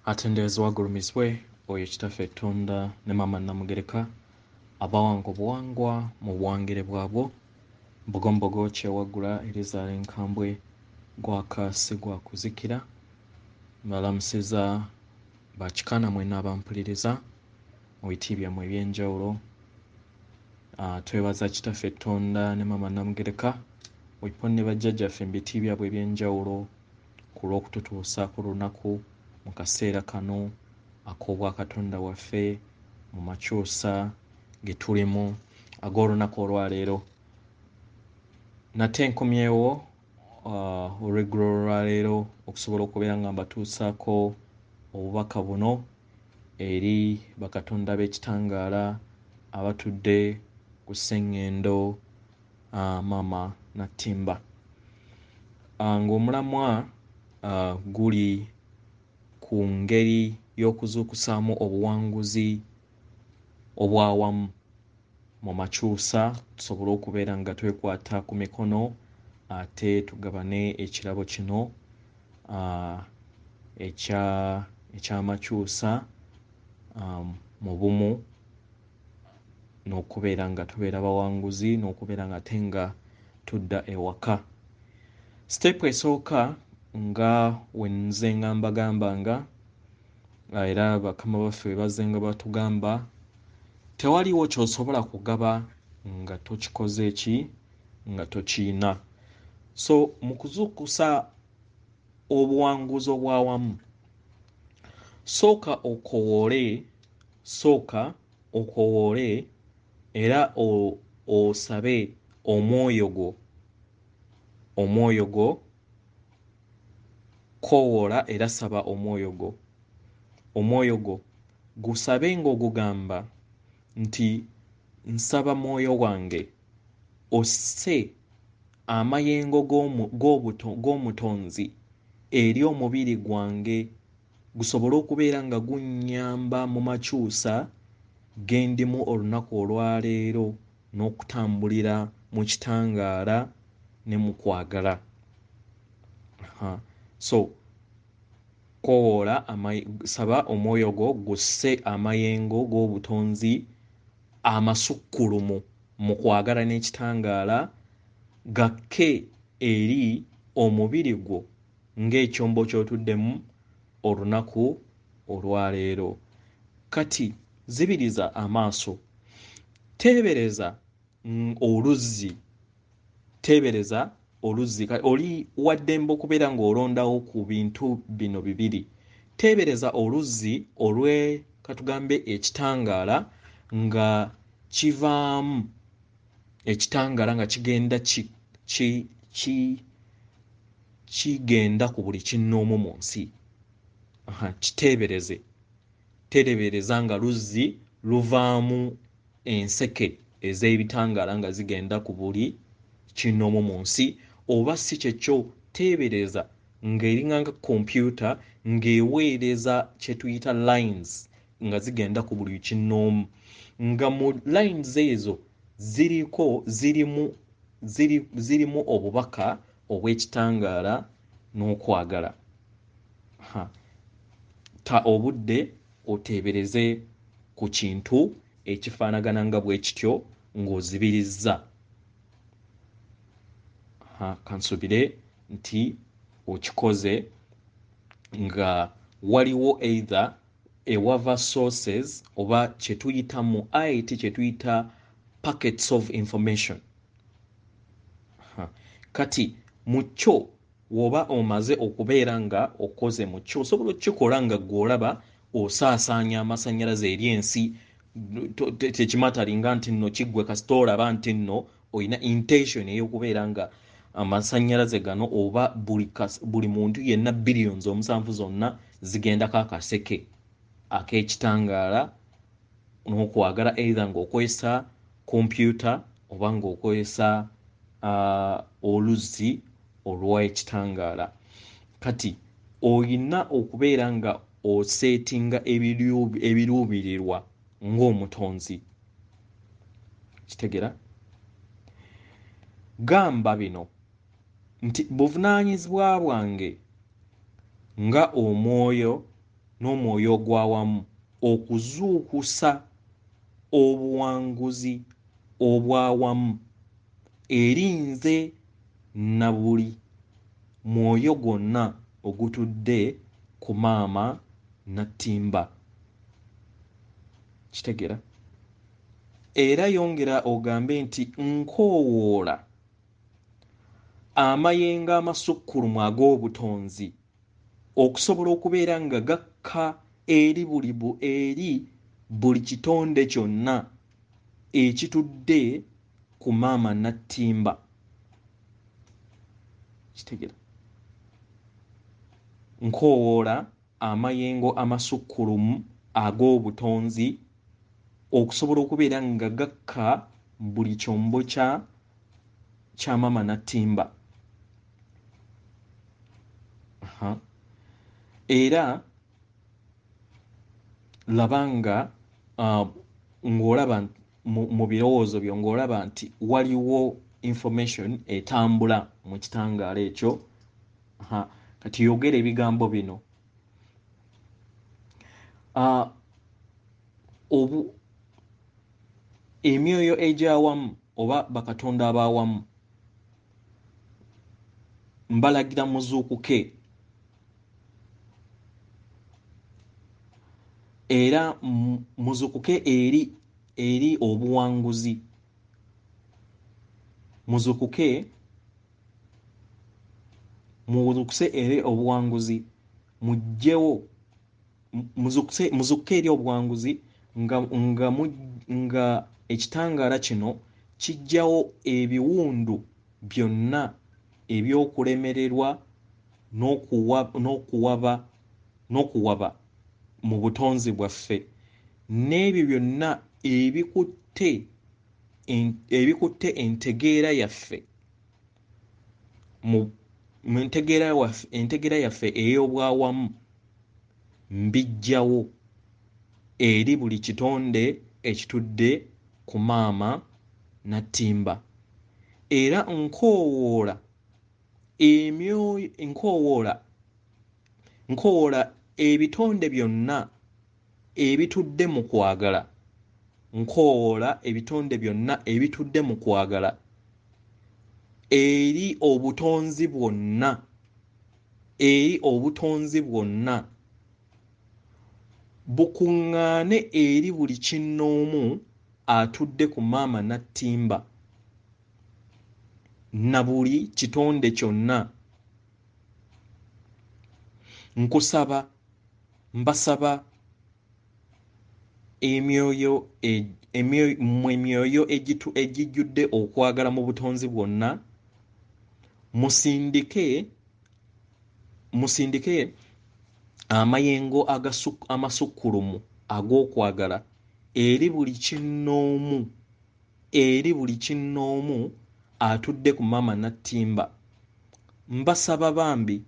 Atenderezwa agulumizibwe oyo kitaffe Tonda ne Maama Namugereka abawanga obuwangwa mu buwangire bwabwo Bugombogo kyewaggula Elizabeth Nkambwe gwakaasi gwa kuzikira mbalamusiza bakikana mwenna abampuliriza mu biti byammwe eby'enjawulo. Twebaza kitaffe Tonda ne Maama Namugereka bwepo ne bajjajjaffe mu biti byabwe eby'enjawulo ku lw'okututuusa ku lunaku mu kaseera kano ak'Obwakatonda waffe mu makyusa ge tulimu ag'olunaku olwaleero. Nate nkomyewo olw'eggulo olwaleero okusobola okubeera nga mbatuusaako obubaka buno eri bakatonda b'ekitangaala abatudde ku sseŋŋendo Maama Natimba. Ng'omulamwa guli ku ngeri y'okuzuukusaamu obuwanguzi obwawamu mu makyusa tusobole okubeera nga twekwata ku mikono ate tugabane ekirabo kino eky'amakyusa mu bumu n'okubeera nga tubeera bawanguzi n'okubeera nga ate nga tudda ewaka. Siteepu esooka nga wenze nga mbagambanga era bakama baffe bwe bazze nga batugamba tewaliwo ky'osobola kugaba nga tokikoze ki nga tokiina. So mu kuzuukusa obuwanguzi obwawamu sooka okowoole era osabe omwoyo gwo koowoola era saba omwoyo gwo gusabe ng'ogugamba nti nsaba mwoyo wange osse amayengo g'omutonzi eri omubiri gwange gusobole okubeera nga gunnyamba mu makyusa ge ndimu olunaku olwaleero n'okutambulira mu kitangaala ne mu kwagala. So koowoola saba omwoyo gwo gusse amayengo g'obutonzi amasukkulumu mu kwagala n'ekitangaala gakke eri omubiri gwo ng'ekyombo ky'otuddemu olunaku olwaleero. Kati zibiriza amaaso, teebereza oluzzi. Oli waddembe okubeera ng'olondawo ku bintu bino bibiri. Teebereza oluzzi katugambe ekitangaala nga kivaamu ekitangaala nga kigenda kigenda ku buli kinnoomu mu nsi. Kiteebereze. Terebereza nga luzzi luvaamu enseke ez'ebitangaala nga zigenda ku buli kinnoomu mu nsi, oba si kyekyo teebereza ng'eringa nga kompyuta ng'eweereza kye tuyita lines nga zigenda ku buli kinnoomu, nga mu lines ezo zirimu obubaka obw'ekitangaala n'okwagala. Obudde oteebereze ku kintu ekifaanagana nga bwe kityo ng'ozibirizza. Kansubire nti okikoze nga waliwo either ewava sources oba kye tuyita mu IT kye tuyita packets of information. Kati mu kyo w'oba omaze okubeera nga okoze mu kyo osobola okukikola nga gw'olaba osaasaanya amasannyalaze eri ensi. Tekimatalinga nti nno kiggwe kasita olaba nti nno olina intention ey'okubeera nga amasannyalaze gano oba buli muntu yenna billions omusanvu zonna zigendako akaseke ak'ekitangaala n'okwagala either ng'okozesa kompyuta oba ng'okozesa oluzzi olw'ekitangaala. Kati olina okubeera nga oseetinga ebiruubirirwa ng'omutonzi. Kitegera? Gamba bino nti buvunaanyizibwa bwange nga omwoyo n'omwoyo ogw'awamu okuzuukusa obuwanguzi obw'awamu eri nze na buli mwoyo gwonna ogutudde ku maama Nattimba. Kitegera? Era yongera ogambe nti nkoowoola amayengo amasukkulumu ag'obutonzi okusobola okubeera nga gakka eri buli kitonde kyonna ekitudde ku maama Nattimba. Kitegera? Nkoowoola amayengo amasukkulumu ag'obutonzi okusobola okubeera nga gakka buli kyombo kya maama Nattimba. Era labanga ng'olaba mu birowoozo byo ng'olaba nti waliwo information etambula mu kitangaala ekyo. Kati yogera ebigambo bino. Emyoyo egy'awamu oba bakatonda ab'awamu mbalagira muzuukuke era muzuukuke eri obuwanguzi. Muzukuse eri obuwanguzi mujjewo muzukuke eri obuwanguzi nga ekitangaala kino kijjawo ebiwundu byonna eby'okulemererwa n'okuwaba mu butonzi bwaffe n'ebyo byonna ebikutte entegeera yaffe mu entegeera yaffe ey'obwawamu mbijjawo eri buli kitonde ekitudde ku maama Nattimba. Era nkowoola ebitonde byonna ebitudde mu kwagala. Nkowoola ebitonde byonna ebitudde mu kwagala eri obutonzi bwonna bukuŋŋaane eri buli kinnoomu atudde ku maama Nattimba na buli kitonde kyonna. Mbasaba emyoyo egijjudde okwagala mu butonzi bwonna musindike amayengo amasukkulumu ag'okwagala eri buli kinnoomu atudde ku maama Nattimba. Mbasaba bambi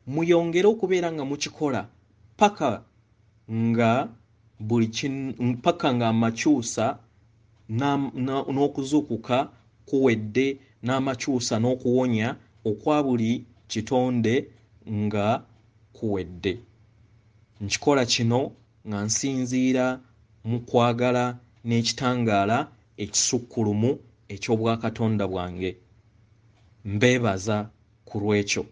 muyongere okubeera nga mukikola paka nga amakyusa n'okuzuukuka kuwedde n'amakyusa n'okuwonya okwa buli kitonde nga kuwedde. Nkikola kino nga nsinziira mu kwagala n'ekitangaala ekisukkulumu eky'obwakatonda bwange. Mbeebaza ku lw'ekyo.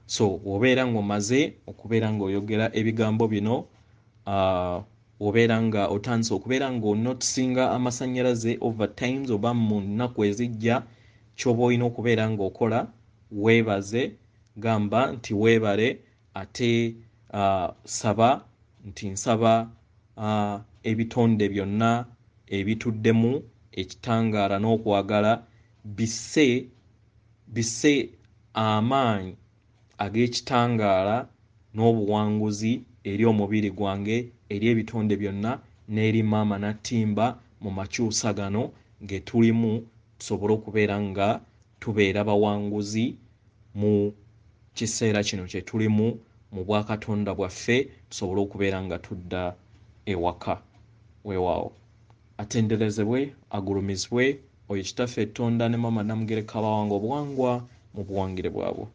So obeera ng'omaze okubeera ng'oyogera ebigambo bino, obeera nga otandise okubeera ng'onotisinga amasannyalaze over times oba mu nnaku ezijja, ky'oba olina okubeera ng'okola weebaze, gamba nti weebale ate saba nti nsaba ebitonde byonna ebituddemu ekitangaala n'okwagala bisse amaanyi ag'ekitangaala n'obuwanguzi eri omubiri gwange, eri ebitonde byonna n'eri maama Nattimba mu makyusa gano ge tulimu, tusobole okubeera nga tubeera bawanguzi mu kiseera kino kye tulimu mu bwakatonda bwaffe, tusobole okubeera nga tudda ewaka. Weewaawo atenderezebwe, agulumizibwe oyo kitaffe ettonda ne maama Namugereka Kabawanga obuwangwa mu buwangire bwabwe.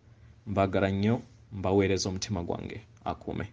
Mbagala nnyo, mbaweereza omutima gwange akuume.